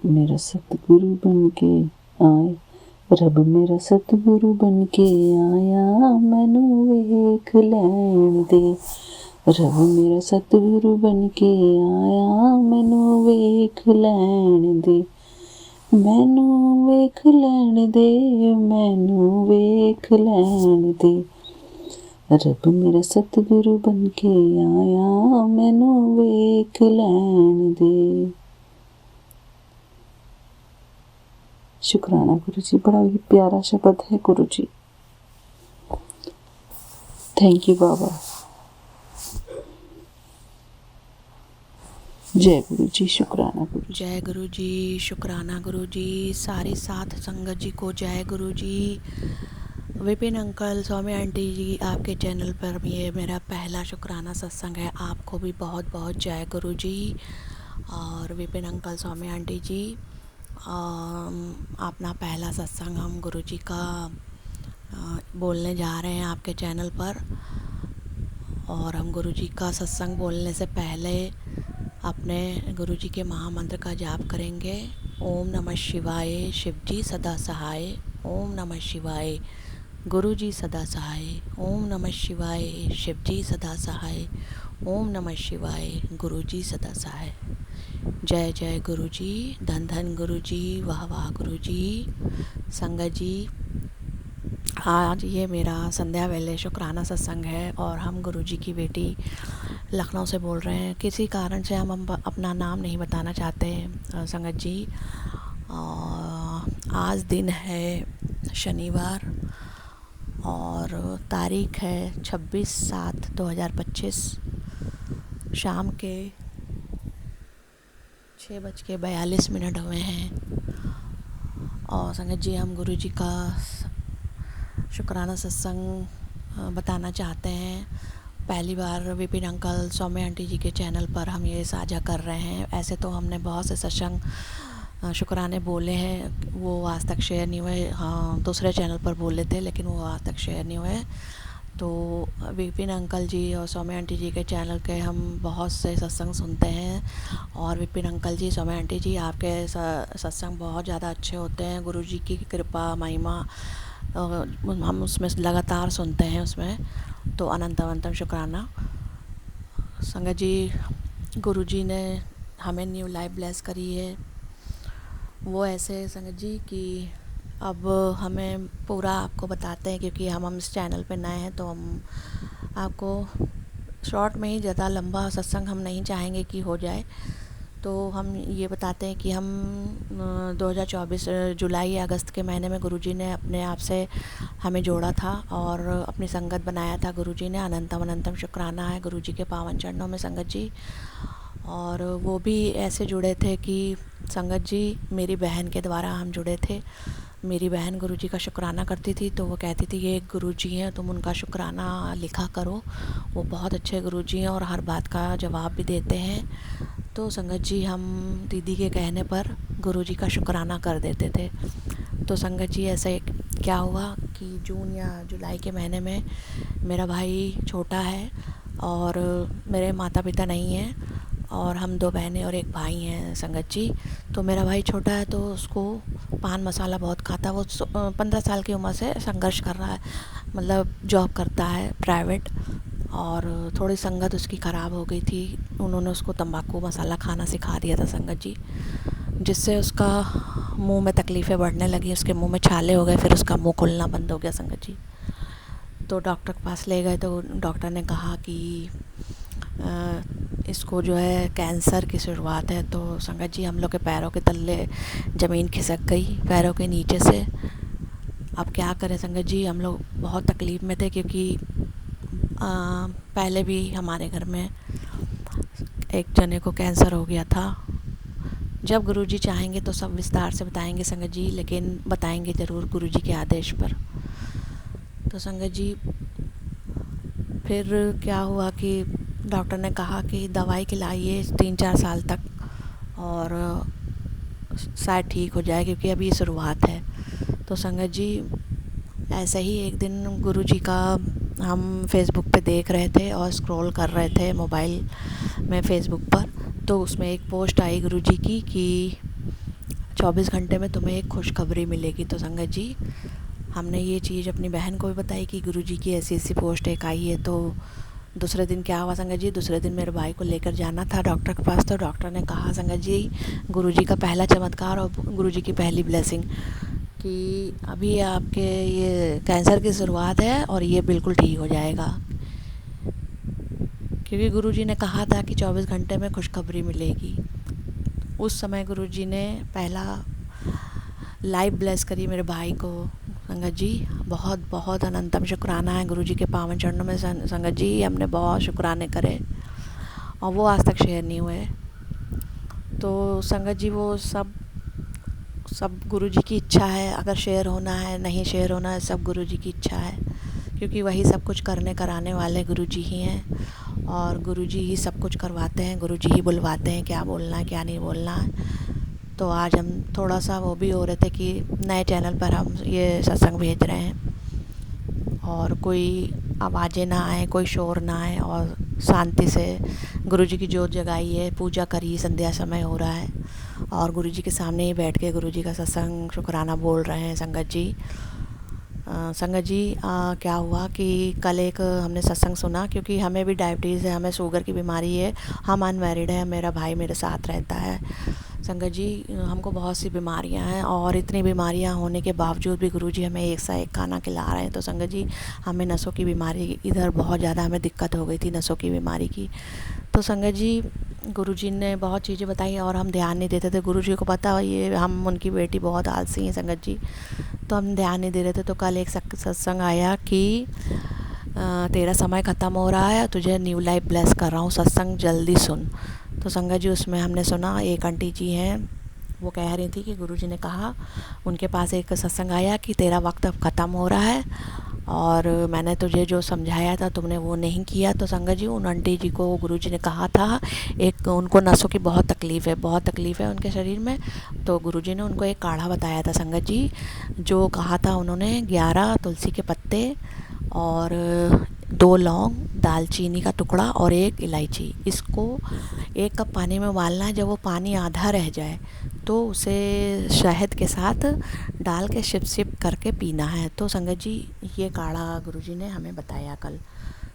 मेरा सतगुरु बन के आए, रब मेरा सतगुरु बन के आया, मैनू वेख लैण दे, रब मेरा सतगुरु बन के आया, मैनू वेख लैण दे, मैनू वेख लैण दे, मैनू वेख लैण दे, रब मेरा सतगुरु बन के आया, मैनू वेख लैण दे। शुक्राना गुरु जी। बड़ा ही प्यारा शब्द है गुरु जी। थैंक यू बाबा। जय गुरु जी। शुक्राना गुरु जी। जय गुरु जी। शुक्राना गुरु जी। सारी साथ संगत जी को जय गुरु जी। विपिन अंकल, स्वामी आंटी जी, आपके चैनल पर ये मेरा पहला शुक्राना सत्संग है। आपको भी बहुत बहुत जय गुरु जी। और विपिन अंकल, स्वामी आंटी जी, अपना पहला सत्संग हम गुरु जी का बोलने जा रहे हैं आपके चैनल पर। और हम गुरु जी का सत्संग बोलने से पहले अपने गुरु जी के महामंत्र का जाप करेंगे। ओम नमः शिवाय, शिव जी सदा सहाय। ओम नमः शिवाय, गुरु जी सदा सहाय। ओम नमः शिवाय, शिव जी सदा सहाय। ओम नमः शिवाय, गुरु जी सदा सहाय। जय जय गुरु जी। धन धन गुरु जी। वाह वाह गुरु जी। संगत जी, आज ये मेरा संध्या वेले शुक्राना सत्संग है और हम गुरु जी की बेटी लखनऊ से बोल रहे हैं। किसी कारण से हम अपना नाम नहीं बताना चाहते हैं संगत जी। आज दिन है शनिवार और तारीख है 26/7/2025। शाम के 6:42 हुए हैं। और संगत जी, हम गुरु जी का शुक्राना सत्संग बताना चाहते हैं। पहली बार विपिन अंकल, स्वामी आंटी जी के चैनल पर हम ये साझा कर रहे हैं। ऐसे तो हमने बहुत से सत्संग शुक्राने बोले हैं, वो आज तक शेयर नहीं हुए। हाँ, दूसरे चैनल पर बोले थे लेकिन वो आज तक शेयर नहीं हुए। तो विपिन अंकल जी और स्वामी आंटी जी के चैनल के हम बहुत से सत्संग सुनते हैं। और विपिन अंकल जी, स्वामी आंटी जी, आपके सत्संग बहुत ज़्यादा अच्छे होते हैं। गुरु जी की कृपा महिमा हम उसमें लगातार सुनते हैं उसमें। तो अनंत अनंतम शुक्राना संगत जी। गुरु जी ने हमें न्यू लाइफ ब्लेस करी है। वो ऐसे संगत जी कि अब हमें पूरा आपको बताते हैं, क्योंकि हम इस चैनल पे नए हैं तो हम आपको शॉर्ट में ही, ज़्यादा लंबा सत्संग हम नहीं चाहेंगे कि हो जाए। तो हम ये बताते हैं कि हम 2024 जुलाई या अगस्त के महीने में गुरुजी ने अपने आप से हमें जोड़ा था और अपनी संगत बनाया था गुरुजी ने। अनंतम अनंतम शुक्राना है गुरुजी के पावन चरणों में संगत जी। और वो भी ऐसे जुड़े थे कि संगत जी, मेरी बहन के द्वारा हम जुड़े थे। मेरी बहन गुरुजी का शुक्राना करती थी तो वो कहती थी, ये गुरुजी हैं, तुम उनका शुक्राना लिखा करो, वो बहुत अच्छे गुरुजी हैं और हर बात का जवाब भी देते हैं। तो संगत जी, हम दीदी के कहने पर गुरुजी का शुक्राना कर देते थे। तो संगत जी, ऐसे क्या हुआ कि जून या जुलाई के महीने में मेरा भाई छोटा है और मेरे माता पिता नहीं हैं और हम 2 बहनें और 1 भाई हैं संगत जी। तो मेरा भाई छोटा है तो उसको पान मसाला बहुत खाता है। वो 15 साल की उम्र से संघर्ष कर रहा है, मतलब जॉब करता है प्राइवेट। और थोड़ी संगत उसकी ख़राब हो गई थी, उन्होंने उसको तंबाकू मसाला खाना सिखा दिया था संगत जी, जिससे उसका मुंह में तकलीफ़ें बढ़ने लगी, उसके मुंह में छाले हो गए, फिर उसका मुंह खुलना बंद हो गया संगत जी। तो डॉक्टर के पास ले गए तो डॉक्टर ने कहा कि इसको जो है कैंसर की शुरुआत है। तो संगत जी, हम लोग के पैरों के तले ज़मीन खिसक गई, पैरों के नीचे से अब क्या करें संगत जी, हम लोग बहुत तकलीफ़ में थे क्योंकि पहले भी हमारे घर में एक जने को कैंसर हो गया था। जब गुरुजी चाहेंगे तो सब विस्तार से बताएंगे संगत जी, लेकिन बताएंगे ज़रूर गुरुजी के आदेश पर। तो संगत जी फिर क्या हुआ कि डॉक्टर ने कहा कि दवाई खिलाइए 3-4 साल तक और शायद ठीक हो जाए, क्योंकि अभी शुरुआत है। तो संगत जी ऐसे ही एक दिन गुरुजी का हम फेसबुक पे देख रहे थे और स्क्रॉल कर रहे थे मोबाइल में फेसबुक पर, तो उसमें एक पोस्ट आई गुरुजी की कि 24 घंटे में तुम्हें एक खुशखबरी मिलेगी। तो संगत जी हमने ये चीज़ अपनी बहन को भी बताई कि गुरुजी की ऐसी ऐसी पोस्ट एक आई है। तो दूसरे दिन क्या हुआ संगत जी, दूसरे दिन मेरे भाई को लेकर जाना था डॉक्टर के पास। तो डॉक्टर ने कहा संगत जी गुरुजी का पहला चमत्कार और गुरुजी की पहली ब्लेसिंग कि अभी आपके ये कैंसर की शुरुआत है और ये बिल्कुल ठीक हो जाएगा, क्योंकि गुरुजी ने कहा था कि 24 घंटे में खुशखबरी मिलेगी। उस समय गुरुजी ने पहला लाइव ब्लेस करी मेरे भाई को। संगत जी बहुत बहुत अनंतम शुक्राना है गुरुजी के पावन चरणों में। संगत जी हमने बहुत शुक्राने करे और वो आज तक शेयर नहीं हुए। तो संगत जी वो सब गुरुजी की इच्छा है, अगर शेयर होना है नहीं शेयर होना है सब गुरुजी की इच्छा है, क्योंकि वही सब कुछ करने कराने वाले गुरुजी ही हैं और गुरुजी ही सब कुछ करवाते हैं, गुरुजी ही बुलवाते हैं क्या बोलना है क्या नहीं बोलना है। तो आज हम थोड़ा सा वो भी हो रहे थे कि नए चैनल पर हम ये सत्संग भेज रहे हैं और कोई आवाज़ें ना आए, कोई शोर ना आए और शांति से गुरुजी की जोत जगाई है, पूजा करी, संध्या समय हो रहा है और गुरुजी के सामने ही बैठ के गुरुजी का सत्संग शुक्राना बोल रहे हैं। संगत जी संगत जी क्या हुआ कि कल एक हमने सत्संग सुना, क्योंकि हमें भी डायबिटीज़ है, हमें शुगर की बीमारी है, हम अनमैरिड है, मेरा भाई मेरे साथ रहता है। संगत जी हमको बहुत सी बीमारियां हैं और इतनी बीमारियां होने के बावजूद भी गुरुजी हमें एक सा एक खाना खिला रहे हैं। तो संगत जी हमें नसों की बीमारी, इधर बहुत ज़्यादा हमें दिक्कत हो गई थी नसों की बीमारी की। तो संगत जी गुरुजी ने बहुत चीज़ें बताई और हम ध्यान नहीं देते थे। गुरुजी को पता ये हम उनकी बेटी बहुत आलसी हैं संगत जी, तो हम ध्यान नहीं दे रहे थे। तो कल एक सत्संग आया कि तेरा समय ख़त्म हो रहा है, तुझे न्यू लाइफ ब्लेस कर रहा हूँ, सत्संग जल्दी सुन। तो संगत जी उसमें हमने सुना, एक आंटी जी हैं वो कह रही थी कि गुरुजी ने कहा, उनके पास एक सत्संग आया कि तेरा वक्त अब ख़त्म हो रहा है और मैंने तुझे जो समझाया था तुमने वो नहीं किया। तो संगत जी उन आंटी जी को गुरुजी ने कहा था, एक उनको नसों की बहुत तकलीफ़ है उनके शरीर में। तो गुरुजी ने उनको एक काढ़ा बताया था संगत जी, जो कहा था उन्होंने 11 तुलसी के पत्ते और 2 लौंग, दालचीनी का टुकड़ा और 1 इलायची, इसको 1 कप पानी में उबालना है। जब वो पानी आधा रह जाए तो उसे शहद के साथ डाल के सिप सिप करके पीना है। तो संगत जी ये काढ़ा गुरुजी ने हमें बताया कल।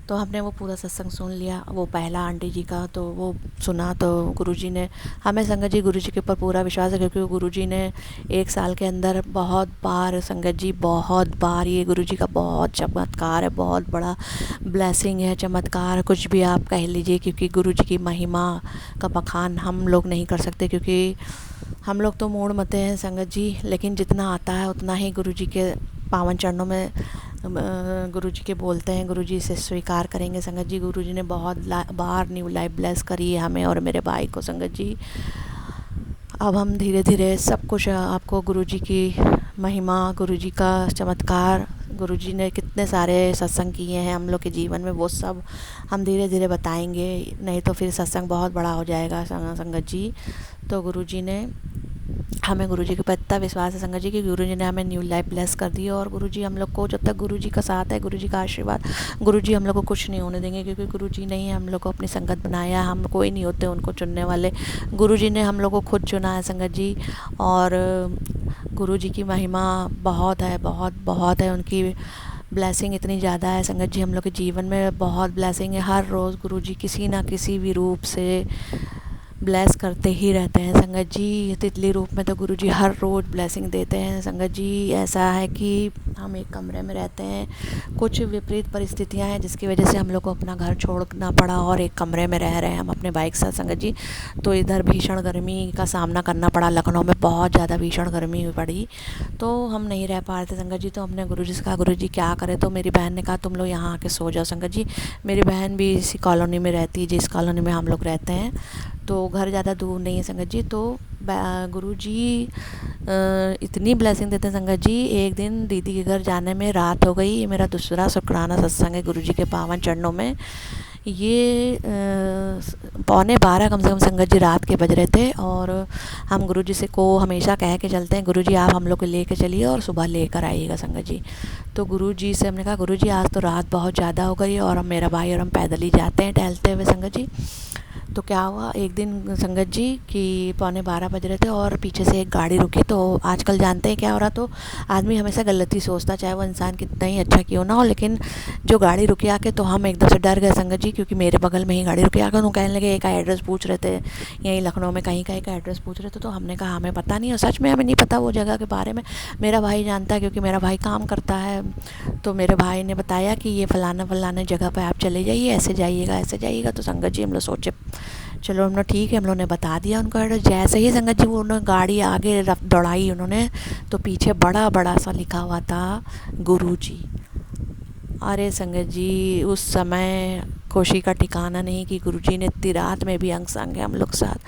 तो हमने वो पूरा सत्संग सुन लिया, वो पहला आंटी जी का तो वो सुना। तो गुरुजी ने हमें संगत जी गुरुजी के ऊपर पूरा विश्वास है, क्योंकि गुरुजी ने 1 साल के अंदर बहुत बार संगत जी बहुत बार, ये गुरुजी का बहुत चमत्कार है, बहुत बड़ा ब्लेसिंग है, चमत्कार कुछ भी आप कह लीजिए, क्योंकि गुरुजी की महिमा का बखान हम लोग नहीं कर सकते, क्योंकि हम लोग तो मूढ़ मते हैं संगत जी, लेकिन जितना आता है उतना ही गुरुजी के पावन चरणों में गुरुजी के बोलते हैं, गुरुजी इसे स्वीकार करेंगे। संगत जी गुरुजी ने बहुत बार न्यू लाइफ ब्लेस करी है हमें और मेरे भाई को संगत जी। अब हम धीरे धीरे सब कुछ आपको गुरुजी की महिमा, गुरुजी का चमत्कार, गुरुजी ने कितने सारे सत्संग किए हैं हम लोग के जीवन में, वो सब हम धीरे धीरे बताएंगे, नहीं तो फिर सत्संग बहुत बड़ा हो जाएगा संगत जी। तो गुरुजी ने हमें, गुरुजी के ऊपर इतना विश्वास है संगत जी कि गुरुजी ने हमें न्यू लाइफ ब्लेस कर दी। और गुरुजी हम लोग को, जब तक गुरुजी का साथ है, गुरुजी का आशीर्वाद, गुरुजी हम लोग को कुछ नहीं होने देंगे, क्योंकि गुरुजी ने ही हम लोग को अपनी संगत बनाया, हम कोई नहीं होते उनको चुनने वाले, गुरुजी ने हम लोग को खुद चुना है संगत जी। और गुरुजी की महिमा बहुत है, बहुत है, उनकी ब्लेसिंग इतनी ज़्यादा है संगत जी, हम लोग के जीवन में बहुत ब्लेसिंग है। हर रोज़ गुरुजी किसी ना किसी भी रूप से ब्लेस करते ही रहते हैं संगत जी। तितली रूप में तो गुरुजी हर रोज़ ब्लेसिंग देते हैं संगत जी। ऐसा है कि हम एक कमरे में रहते हैं, कुछ विपरीत परिस्थितियां हैं जिसकी वजह से हम लोग को अपना घर छोड़ना पड़ा और एक कमरे में रह रहे हैं हम अपने भाई के साथ संगत जी। तो इधर भीषण गर्मी का सामना करना पड़ा, लखनऊ में बहुत ज़्यादा भीषण गर्मी पड़ी, तो हम नहीं रह पा रहे थे संगत जी। तो हमने गुरुजी से कहा गुरुजी क्या करें, तो मेरी बहन ने कहा तुम लोग यहाँ आके सो जाओ संगत जी। मेरी बहन भी इसी कॉलोनी में रहती है जिस कॉलोनी में हम लोग रहते हैं, तो घर ज़्यादा दूर नहीं है संगत जी। तो गुरुजी इतनी ब्लेसिंग देते हैं संगत जी। एक दिन दीदी के घर जाने में रात हो गई। ये मेरा दूसरा शुक्राना सत्संग है गुरुजी के पावन चरणों में। ये 11:15 कम से कम संगत जी रात के बज रहे थे, और हम गुरुजी से को हमेशा कह के चलते हैं गुरुजी आप हम लोग को लेके चलिए और सुबह लेकर आइएगा संगत जी। तो गुरुजी से हमने कहा गुरुजी आज तो रात बहुत ज़्यादा हो गई और हम मेरा भाई और हम पैदल ही जाते हैं टहलते हुए संगत जी। तो क्या हुआ एक दिन संगत जी कि 11:15 बज रहे थे और पीछे से एक गाड़ी रुकी। तो आजकल जानते हैं क्या हो रहा, तो आदमी हमेशा गलत ही सोचता, चाहे वो इंसान कितना ही अच्छा क्यों ना हो। लेकिन जो गाड़ी रुकी आके, तो हम एकदम से डर गए संगत जी, क्योंकि मेरे बगल में ही गाड़ी रुकी आकर वो कहने लगे एक का एड्रेस पूछ रहे थे, यहीं लखनऊ में कहीं का एक एड्रेस पूछ रहे थे। तो हमने कहा हमें पता नहीं, और सच में हमें नहीं पता वो जगह के बारे में। मेरा भाई जानता है क्योंकि मेरा भाई काम करता है। तो मेरे भाई ने बताया कि ये फलाना फलाना जगह पर आप चले जाइए, ऐसे जाइएगा ऐसे जाइएगा। तो संगत जी हम लोग सोचे चलो हम लोग ठीक है, हम लोग ने बता दिया उनको एड्रेस। जैसे ही संगत जी वो उन्होंने गाड़ी आगे दौड़ाई उन्होंने, तो पीछे बड़ा बड़ा सा लिखा हुआ था गुरुजी। अरे संगत जी उस समय खुशी का ठिकाना नहीं कि गुरुजी ने इतनी रात में भी अंग संग है हम लोग साथ,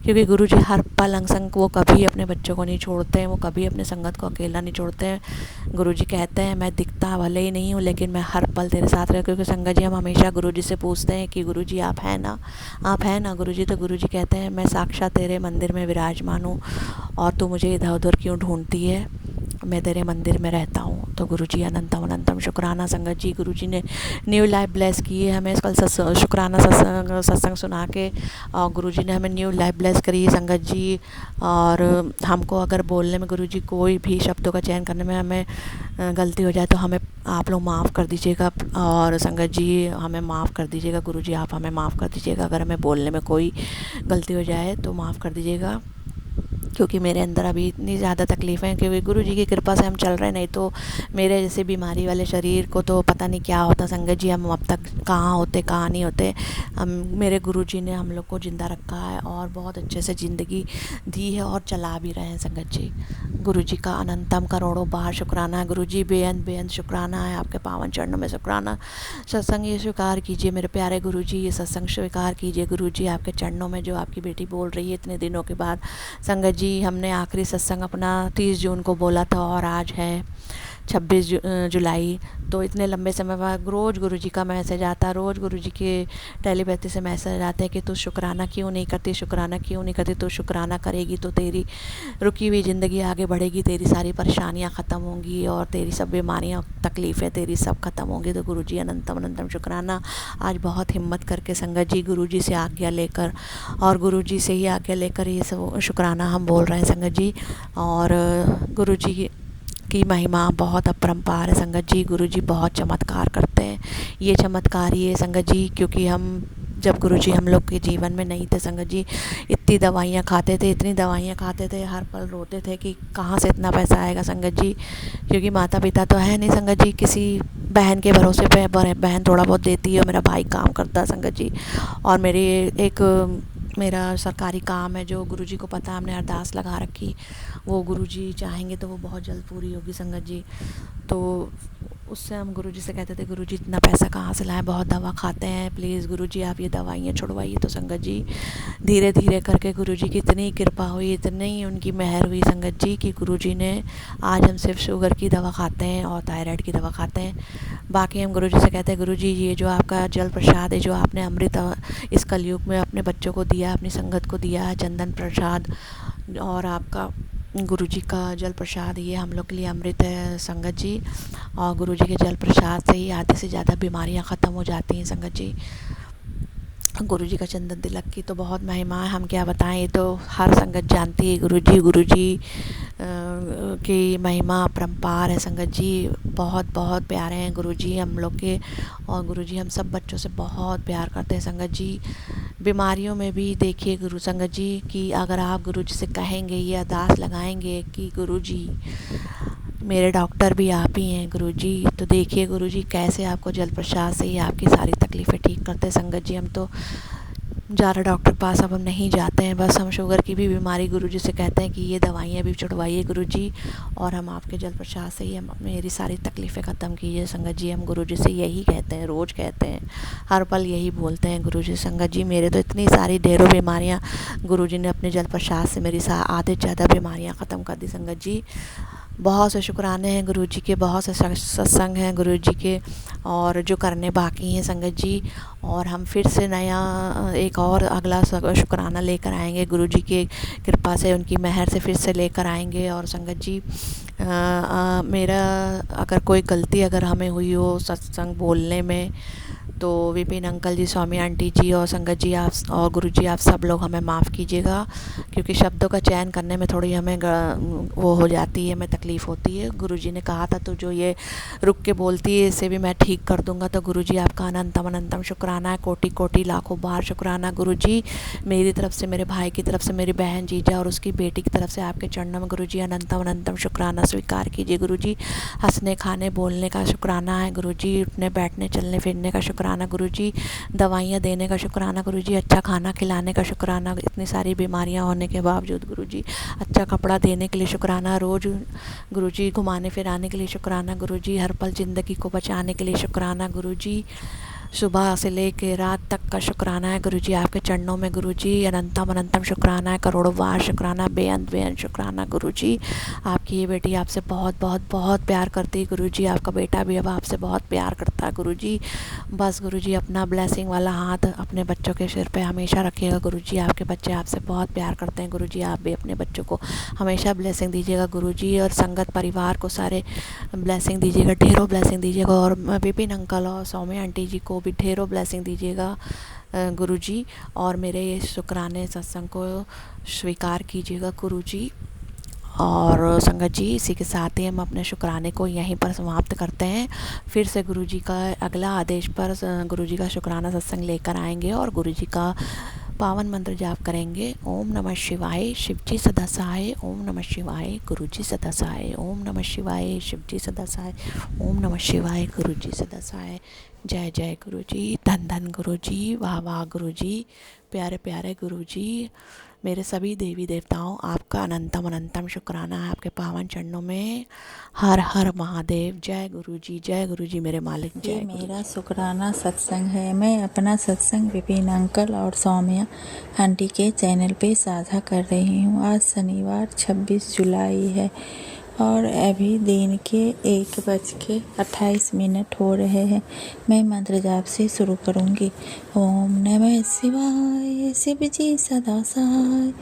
क्योंकि गुरुजी हर पल अंग संग, वो कभी अपने बच्चों को नहीं छोड़ते हैं, वो कभी अपने संगत को अकेला नहीं छोड़ते हैं। गुरुजी कहते हैं मैं दिखता भले ही नहीं हूँ लेकिन मैं हर पल तेरे साथ रह, क्योंकि संगत जी हम हमेशा गुरुजी से पूछते हैं कि गुरुजी आप हैं ना, आप हैं ना गुरुजी। तो गुरुजी कहते हैं मैं साक्षात तेरे मंदिर में विराजमान हूँ और तू मुझे इधर उधर क्यों ढूंढती है, मैं तेरे मंदिर में रहता हूँ। तो गुरुजी अनंतम अनंतम शुक्राना संगत जी। गुरुजी ने न्यू लाइफ ब्लेस की है हमें, कल शुक्राना सत्संग सुना के, और गुरुजी ने हमें न्यू लाइफ ब्लेस करी है संगत जी। और हमको अगर बोलने में गुरुजी कोई भी शब्दों का चयन करने में हमें गलती हो जाए तो हमें आप लोग माफ़ कर दीजिएगा, और संगत जी हमें माफ़ कर दीजिएगा। गुरुजी आप हमें माफ़ कर दीजिएगा, अगर हमें बोलने में कोई गलती हो जाए तो माफ़ कर दीजिएगा, क्योंकि मेरे अंदर अभी इतनी ज़्यादा तकलीफ़ें हैं, क्योंकि गुरुजी की कृपा से हम चल रहे, नहीं तो मेरे जैसे बीमारी वाले शरीर को तो पता नहीं क्या होता संगत जी, हम अब तक कहाँ होते कहाँ नहीं होते। मेरे गुरुजी ने हम लोग को ज़िंदा रखा है और बहुत अच्छे से ज़िंदगी दी है और चला भी रहे हैं संगत जी। गुरुजी का अनंतम करोड़ों बार शुक्राना है गुरुजी, बेअंत बेअंत शुक्राना है, आपके पावन चरणों में शुक्राना। सत्संग ये स्वीकार कीजिए मेरे प्यारे गुरुजी, ये सत्संग स्वीकार कीजिए गुरुजी, आपके चरणों में जो आपकी बेटी बोल रही है इतने दिनों के बाद। संगत जी हमने आखिरी सत्संग अपना 30 जून को बोला था और आज है 26 जुलाई, तो इतने लंबे समय बाद रोज़ गुरुजी का मैसेज आता, रोज़ गुरुजी के टेलीपैथी से मैसेज आते हैं कि तू शुक्राना क्यों नहीं करती, शुक्राना क्यों नहीं करती, तू शुक्राना करेगी तो तेरी रुकी हुई ज़िंदगी आगे बढ़ेगी, तेरी सारी परेशानियाँ ख़त्म होंगी और तेरी सब बीमारियाँ तकलीफ़ें तेरी सब ख़त्म होंगी। तो गुरुजी अनंतम अनंतम शुक्राना। आज बहुत हिम्मत करके संगत जी गुरुजी से आज्ञा लेकर, और गुरुजी से ही आज्ञा लेकर ये सब शुक्राना हम बोल रहे हैं संगत जी। और गुरुजी की महिमा बहुत अपरंपार है संगत जी। गुरुजी बहुत चमत्कार करते हैं, ये चमत्कार ही है संगत जी, क्योंकि हम जब गुरुजी हम लोग के जीवन में नहीं थे संगत जी, इतनी दवाइयाँ खाते थे, इतनी दवाइयाँ खाते थे, हर पल रोते थे कि कहाँ से इतना पैसा आएगा संगत जी, क्योंकि माता पिता तो है नहीं संगत जी, किसी बहन के भरोसे पे बहन थोड़ा बहुत देती है, मेरा भाई काम करता है संगत जी, और मेरा सरकारी काम है जो गुरुजी को पता है, हमने अरदास लगा रखी, वो गुरुजी चाहेंगे तो वो बहुत जल्द पूरी होगी संगत जी। तो उससे हम गुरुजी से कहते थे गुरुजी इतना पैसा कहाँ से लाएं, बहुत दवा खाते हैं, प्लीज़ गुरुजी आप ये दवाइयाँ छुड़वाइए। तो संगत जी धीरे धीरे करके गुरुजी की इतनी कृपा हुई, इतनी उनकी मेहर हुई संगत जी कि गुरुजी ने आज हम सिर्फ शुगर की दवा खाते हैं और थायराइड की दवा खाते हैं। बाकी हम गुरुजी से कहते हैं गुरुजी ये जो आपका जल प्रसाद है, जो आपने अमृत इस कलयुग में अपने बच्चों को दिया, अपनी संगत को दिया है, चंदन प्रसाद, और आपका गुरुजी का जल प्रसाद ये हम लोग के लिए अमृत है संगत जी। और गुरुजी के जल प्रसाद से ही आधे से ज़्यादा बीमारियां ख़त्म हो जाती हैं संगत जी। गुरुजी का चंदन तिलक की तो बहुत महिमा है, हम क्या बताएं, ये तो हर संगत जानती है। गुरुजी की महिमा अपरंपार है। संगत जी बहुत बहुत प्यारे हैं गुरुजी हम लोग के, और गुरुजी हम सब बच्चों से बहुत प्यार करते हैं। संगत जी बीमारियों में भी देखिए गुरु संगत जी कि अगर आप गुरुजी से कहेंगे, ये अरदास लगाएंगे कि गुरुजी मेरे डॉक्टर भी आप ही हैं गुरुजी, तो देखिए गुरुजी कैसे आपको जल प्रसाद से ही आपकी सारी तकलीफ़ें ठीक करते हैं। संगत जी हम तो ज़्यादा डॉक्टर के पास अब हम नहीं जाते हैं, बस हम शुगर की भी बीमारी गुरुजी से कहते हैं कि ये दवाइयाँ भी चढ़वाइए गुरुजी, और हम आपके जल प्रसाद से ही हम मेरी सारी तकलीफ़ें ख़त्म कीजिए। संगत जी हम गुरुजी से यही कहते हैं, रोज़ कहते हैं, हर पल यही बोलते हैं गुरुजी। संगत जी मेरे तो इतनी सारी ढेरों बीमारियाँ गुरुजी ने अपने जल प्रसाद से मेरी आधे से ज़्यादा बीमारियाँ ख़त्म कर दी। संगत जी बहुत से शुक्राने हैं गुरुजी के, बहुत से सत्संग हैं गुरुजी के, और जो करने बाकी हैं संगत जी। और हम फिर से नया एक और अगला शुक्राना लेकर आएंगे गुरुजी की कृपा से, उनकी मेहर से फिर से लेकर आएंगे। और संगत जी मेरा अगर कोई गलती अगर हमें हुई हो सत्संग बोलने में, तो विपिन अंकल जी, स्वामी आंटी जी और संगत जी आप और गुरुजी आप सब लोग हमें माफ़ कीजिएगा, क्योंकि शब्दों का चयन करने में थोड़ी हमें वो हो जाती है, हमें तकलीफ़ होती है। गुरुजी ने कहा था तो जो ये रुक के बोलती है इसे भी मैं ठीक कर दूंगा। तो गुरुजी आपका अनंतम अनंतम शुक्राना है, कोटि कोटि लाखों बार शुक्राना गुरुजी। मेरी तरफ से, मेरे भाई की तरफ से, मेरी बहन जीजा और उसकी बेटी की तरफ से आपके चरणों में गुरुजी अनंतम अनंतम शुक्राना स्वीकार कीजिए गुरुजी। हंसने खाने बोलने का शुक्राना है गुरुजी, उठने बैठने चलने फिरने का शुक्राना गुरुजी, दवाइयाँ देने का शुक्राना गुरुजी, अच्छा खाना खिलाने का शुक्राना, इतनी सारी बीमारियाँ होने के बावजूद गुरुजी, अच्छा कपड़ा देने के लिए शुक्राना, रोज़ गुरुजी घुमाने फिराने के लिए शुक्राना गुरुजी, हर पल ज़िंदगी को बचाने के लिए शुक्राना गुरुजी, सुबह से लेके रात तक का शुक्राना है गुरुजी आपके चरणों में गुरुजी, अनंतम अनंतम शुक्राना है, करोड़ों बार शुक्राना, बेअंत बेअंत शुक्राना गुरुजी। आपकी ये बेटी आपसे बहुत बहुत बहुत प्यार करती है गुरुजी, आपका बेटा भी अब आपसे बहुत प्यार करता है गुरुजी। बस गुरुजी अपना ब्लेसिंग वाला हाथ अपने बच्चों के सिर पे हमेशा रखिएगा गुरुजी, आपके बच्चे आपसे बहुत प्यार करते हैं गुरुजी, आप भी अपने बच्चों को हमेशा ब्लेसिंग दीजिएगा गुरुजी, और संगत परिवार को सारे ब्लेसिंग दीजिएगा, ढेरों ब्लेसिंग दीजिएगा, और विपिन अंकल और सौम्य आंटी जी को भी ढेरों ब्लेसिंग दीजिएगा गुरुजी, और मेरे ये शुक्राने सत्संग को स्वीकार कीजिएगा गुरुजी। और संगत जी इसी के साथ ही हम अपने शुक्राने को यहीं पर समाप्त करते हैं। फिर से गुरुजी का अगला आदेश पर गुरुजी का शुक्राना सत्संग लेकर आएंगे और गुरुजी का पावन मंत्र जाप करेंगे। ओम नमः शिवाय, शिवजी सदा सहाय, ओम नमः शिवाय, गुरुजी सदा सहाय, ओम नमः शिवाय, शिवजी सदा सहाय, ओम नमः शिवाय, गुरुजी सदा सहाय। जय जय गुरुजी, धन धन गुरुजी, वाह वाह गुरुजी, प्यारे प्यारे गुरुजी। मेरे सभी देवी देवताओं आपका अनंतम अनंतम शुक्राना है आपके पावन चरणों में। हर हर महादेव। जय गुरुजी मेरे मालिक। ये मेरा शुक्राना सत्संग है। मैं अपना सत्संग विपिन अंकल और सौम्या आंटी के चैनल पे साझा कर रही हूँ। आज शनिवार 26 जुलाई है और अभी दिन के 1:28 हो रहे हैं। मैं मंत्र जाप से शुरू करूँगी। ओम नमः शिवाय, शिव जी सदा सहाय,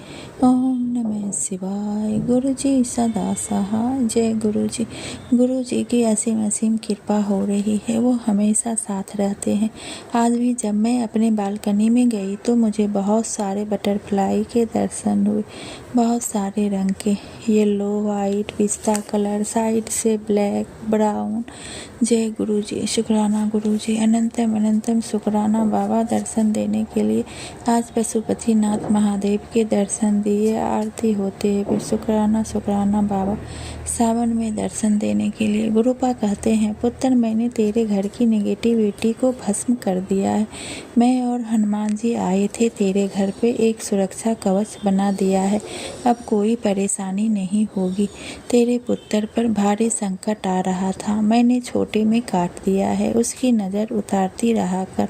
ओम नमः शिवाय, गुरु जी सदा सहाय। जय गुरु जी की असीम असीम कृपा हो रही है, वो हमेशा साथ रहते हैं। आज भी जब मैं अपने बालकनी में गई तो मुझे बहुत सारे बटरफ्लाई के दर्शन हुए, बहुत सारे रंग के, येलो, वाइट, पिस्ता कलर, साइड से ब्लैक, ब्राउन। जय गुरुजी, शुक्राना गुरुजी, अनंतम अनंतम शुक्राना बाबा दर्शन देने के लिए। आज पशुपतिनाथ महादेव के दर्शन दिए, आरती होते हुए। शुक्राना शुक्राना बाबा सावन में दर्शन देने के लिए। गुरुपा कहते हैं, पुत्र मैंने तेरे घर की नेगेटिविटी को भस्म कर दिया है। मैं और हनुमान जी आए थे तेरे घर पे, एक सुरक्षा कवच बना दिया है। अब कोई परेशानी नहीं होगी। तेरे पुत्र पर भारी संकट आ रहा था, मैंने छोटे में काट दिया है। उसकी नज़र उतारती रहा कर।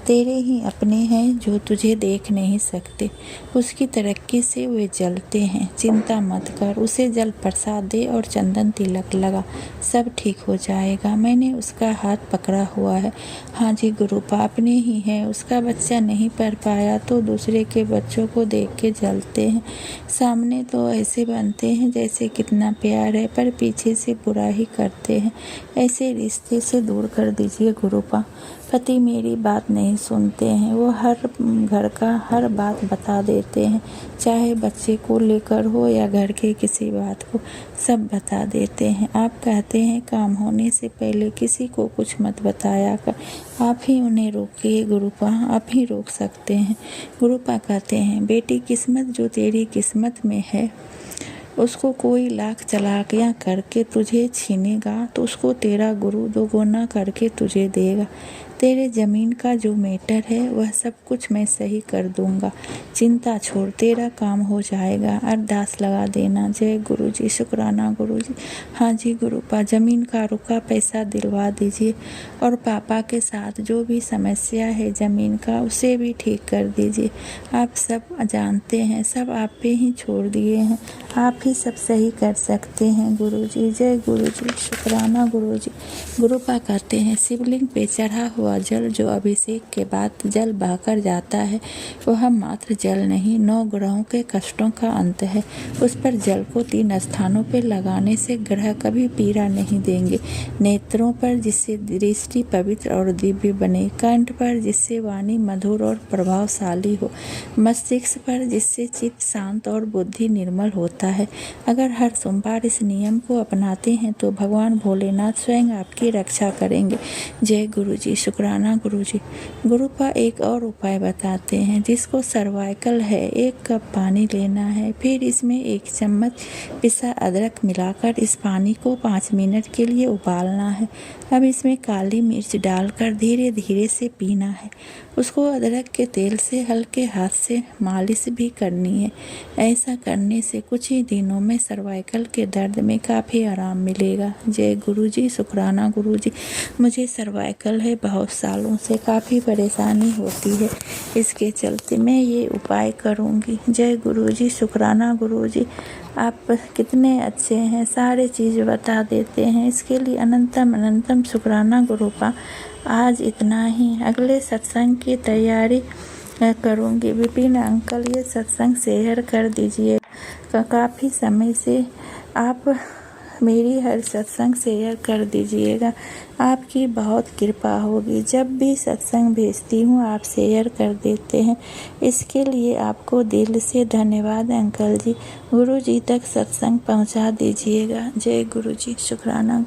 तेरे ही अपने हैं जो तुझे देख नहीं सकते। उसकी तरक्की से वे जलते हैं। चिंता मत कर, उसे जल प्रसाद दे और चंदन तिलक लगा, सब ठीक हो जाएगा। मैंने उसका हाथ पकड़ा हुआ है। हाँ जी गुरुपा, अपने ही है। उसका बच्चा नहीं पढ़ पाया तो दूसरे के बच्चों को देख के जलते हैं। सामने तो ऐसे बनते हैं जैसे कितना प्यार है, पर पीछे से बुरा ही करते हैं। ऐसे रिश्ते से दूर कर दीजिए गुरुपा। पति मेरी बात नहीं सुनते हैं, वो हर घर का हर बात बता देते हैं, चाहे बच्चे को लेकर हो या घर के किसी बात को, सब बता देते हैं। आप कहते हैं काम होने से पहले किसी को कुछ मत बताया कर, आप ही उन्हें रोकिए गुरुपा, आप ही रोक सकते हैं। गुरुपा कहते हैं बेटी, किस्मत जो तेरी किस्मत में है उसको कोई लाख चालाकियाँ करके तुझे छीनेगा तो उसको तेरा गुरु दोगुना करके तुझे देगा। तेरे ज़मीन का जो मैटर है वह सब कुछ मैं सही कर दूंगा, चिंता छोड़, तेरा काम हो जाएगा। अरदास लगा देना। जय गुरु जी, शुक्राना गुरु जी। हाँ जी गुरुपा, ज़मीन का रुका पैसा दिलवा दीजिए और पापा के साथ जो भी समस्या है ज़मीन का उसे भी ठीक कर दीजिए। आप सब जानते हैं, सब आप पे ही छोड़ दिए हैं, आप ही सब सही कर सकते हैं गुरु जी। जय गुरु जी, शुक्राना गुरु जी। गुरुपा कहते हैं शिवलिंग पे चढ़ा हुआ जल जो अभिषेक के बाद जल बहकर जाता है वह मात्र जल नहीं, 9 ग्रहों के कष्टों का अंत है। उस पर जल को 3 स्थानों पर लगाने से ग्रह कभी पीड़ा नहीं देंगे। नेत्रों पर जिससे दृष्टि पवित्र और दिव्य बने, कंठ पर जिससे वाणी मधुर और प्रभावशाली हो, मस्तिष्क पर जिससे चित्त शांत और बुद्धि निर्मल होता है। अगर हर सोमवार इस नियम को अपनाते हैं तो भगवान भोलेनाथ स्वयं आपकी रक्षा करेंगे। जय गुरु जी, शुक्राना गुरु जी। गुरुपा एक और उपाय बताते हैं, जिसको सर्वाइकल है 1 कप पानी लेना है, फिर इसमें 1 चम्मच पिसा अदरक मिलाकर इस पानी को 5 मिनट के लिए उबालना है। अब इसमें काली मिर्च डालकर धीरे धीरे से पीना है। उसको अदरक के तेल से हल्के हाथ से मालिश भी करनी है। ऐसा करने से कुछ ही दिनों में सर्वाइकल के दर्द में काफ़ी आराम मिलेगा। जय गुरु जी, शुक्राना गुरु जी। मुझे सर्वाइकल है, बहुत सालों से काफ़ी परेशानी होती है, इसके चलते मैं ये उपाय करूँगी। जय गुरु जी, शुक्राना गुरु जी। आप कितने अच्छे हैं, सारे चीज़ बता देते हैं, इसके लिए अनंतम अनंतम शुक्राना गुरुपा। आज इतना ही, अगले सत्संग की तैयारी करूँगी। विपिन अंकल ये सत्संग शेयर कर दीजिए, काफ़ी समय से आप मेरी हर सत्संग शेयर कर दीजिएगा, आपकी बहुत कृपा होगी। जब भी सत्संग भेजती हूँ आप शेयर कर देते हैं, इसके लिए आपको दिल से धन्यवाद अंकल जी। गुरु जी तक सत्संग पहुँचा दीजिएगा। जय गुरु जी, शुक्राना।